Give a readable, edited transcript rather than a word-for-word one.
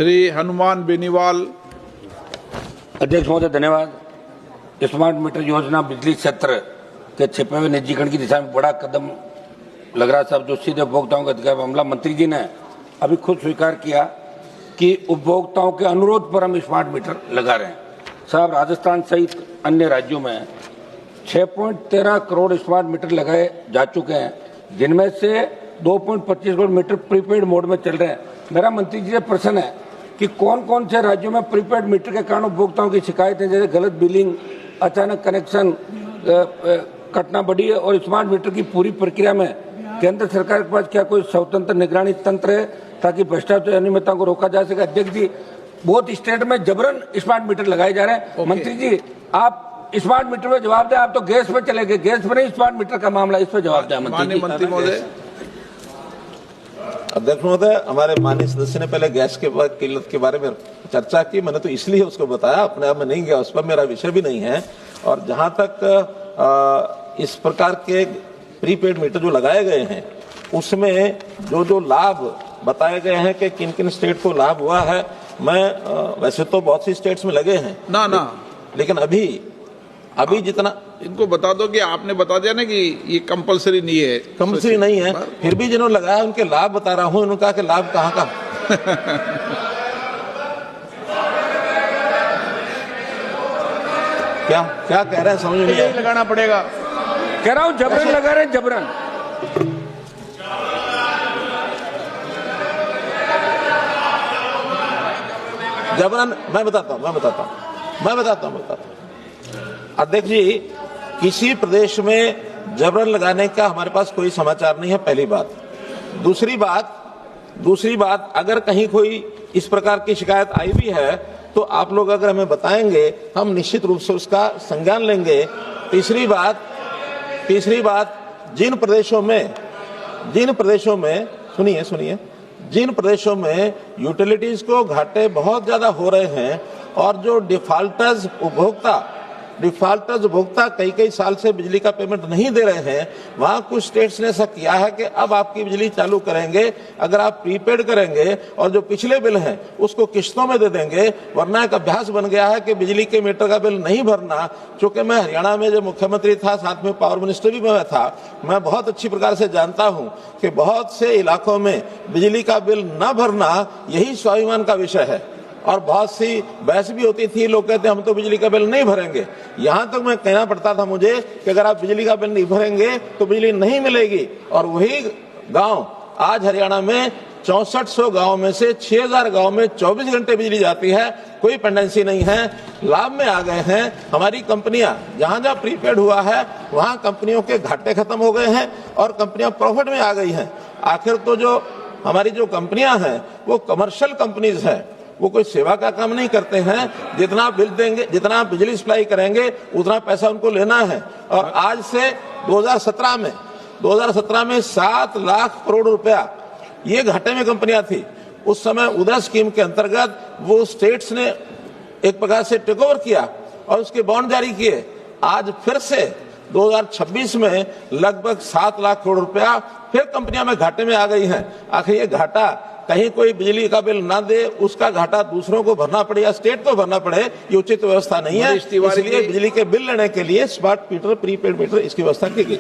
श्री हनुमान बेनीवाल। अध्यक्ष महोदय धन्यवाद। स्मार्ट मीटर योजना बिजली क्षेत्र के छिपे हुए निजीकरण की दिशा में बड़ा कदम लग रहा है साहब, जो सीधे उपभोक्ताओं का अधिकार मामला। मंत्री जी ने अभी खुद स्वीकार किया कि उपभोक्ताओं के अनुरोध पर हम स्मार्ट मीटर लगा रहे हैं। साहब, राजस्थान सहित अन्य राज्यों में 6.13 करोड़ स्मार्ट मीटर लगाए जा चुके हैं, जिनमें से 2.25 करोड़ मीटर प्रीपेड मोड में चल रहे हैं। मेरा मंत्री जी से प्रश्न है कि कौन कौन से राज्यों में प्रीपेड मीटर के कारण उपभोक्ताओं की शिकायतें जैसे गलत बिलिंग, अचानक कनेक्शन कटना बढ़ी है, और स्मार्ट मीटर की पूरी प्रक्रिया में केंद्र सरकार के पास क्या कोई स्वतंत्र निगरानी तंत्र है ताकि भ्रष्टाचार अनियमितता को रोका जा सके? अध्यक्ष जी, बहुत स्टेट में जबरन स्मार्ट मीटर लगाए जा रहे हैं। मंत्री जी, आप स्मार्ट मीटर पे जवाब दें। आप तो गैस पे चले गए, गैस पे नहीं, स्मार्ट मीटर का मामला, इस पे जवाब दें मंत्री महोदय। अध्यक्ष महोदय, हमारे माननीय सदस्य ने पहले गैस के किल्लत के बारे में चर्चा की, मैंने तो इसलिए उसको बताया, अपने आप में नहीं गया, उस पर मेरा विषय भी नहीं है। और जहां तक इस प्रकार के प्रीपेड मीटर जो लगाए गए हैं, उसमें जो लाभ बताए गए हैं कि किन किन स्टेट को लाभ हुआ है, मैं वैसे तो बहुत सी स्टेट्स में लगे हैं ना, लेकिन अभी जितना इनको बता दो कि आपने बता दिया ना कि ये कंपलसरी नहीं है। कंपलसरी नहीं है, फिर भी जिन्होंने लगाया उनके लाभ बता रहा हूं। उन्होंने कहा कि लाभ कहाँ का क्या कह रहे हैं समझ नहीं आया। लगाना पड़ेगा, कह रहा हूं, जबरन लगा रहे हैं, जबरन। मैं बताता हूं। अध्यक्ष जी, किसी प्रदेश में जबरन लगाने का हमारे पास कोई समाचार नहीं है, पहली बात। दूसरी बात, अगर कहीं कोई इस प्रकार की शिकायत आई भी है तो आप लोग अगर हमें बताएंगे, हम निश्चित रूप से उसका संज्ञान लेंगे। तीसरी बात, जिन प्रदेशों में यूटिलिटीज को घाटे बहुत ज्यादा हो रहे हैं और जो डिफॉल्टर्स उपभोक्ता कई साल से बिजली का पेमेंट नहीं दे रहे हैं, वहां कुछ स्टेट्स ने ऐसा किया है कि अब आपकी बिजली चालू करेंगे अगर आप प्रीपेड करेंगे, और जो पिछले बिल हैं उसको किस्तों में दे देंगे। वरना एक अभ्यास बन गया है कि बिजली के मीटर का बिल नहीं भरना। चूंकि मैं हरियाणा में जो मुख्यमंत्री था, साथ में पावर मिनिस्टर भी मैं था, मैं बहुत अच्छी प्रकार से जानता हूं कि बहुत से इलाकों में बिजली का बिल न भरना यही स्वाभिमान का विषय है। और बहुत सी बहस भी होती थी, लोग कहते हम तो बिजली का बिल नहीं भरेंगे। यहां तक मैं कहना पड़ता था मुझे कि अगर आप बिजली का बिल नहीं भरेंगे तो बिजली नहीं मिलेगी। और वही गांव आज हरियाणा में 6400 गांव में से 6000 गांव में 24 घंटे बिजली जाती है, कोई पेंडेंसी नहीं है, लाभ में आ गए हैं। हमारी कंपनियां जहां प्रीपेड हुआ है वहां कंपनियों के घाटे खत्म हो गए हैं और कंपनियां प्रॉफिट में आ गई हैं। आखिर तो जो हमारी जो कंपनियां हैं वो कमर्शियल कंपनीज हैं, वो कोई सेवा का काम नहीं करते हैं। जितना बिल देंगे, जितना बिजली सप्लाई करेंगे, उतना पैसा उनको लेना है। और आज से 2017 में 7 लाख करोड़ रुपया ये घाटे में कंपनियां थी। उस समय उदय स्कीम के अंतर्गत वो स्टेट्स ने एक प्रकार से टेक ओवर किया और उसके बॉन्ड जारी किए। आज फिर से 2026 में लगभग 7 लाख करोड़ रुपया फिर कंपनियां में घाटे में आ गई हैं। आखिर ये घाटा कहीं कोई बिजली का बिल ना दे, उसका घाटा दूसरों को भरना पड़े या स्टेट को भरना पड़े, ये उचित व्यवस्था नहीं है। इसलिए बिजली के बिल लेने के लिए स्मार्ट मीटर, प्रीपेड मीटर, इसकी व्यवस्था की गई।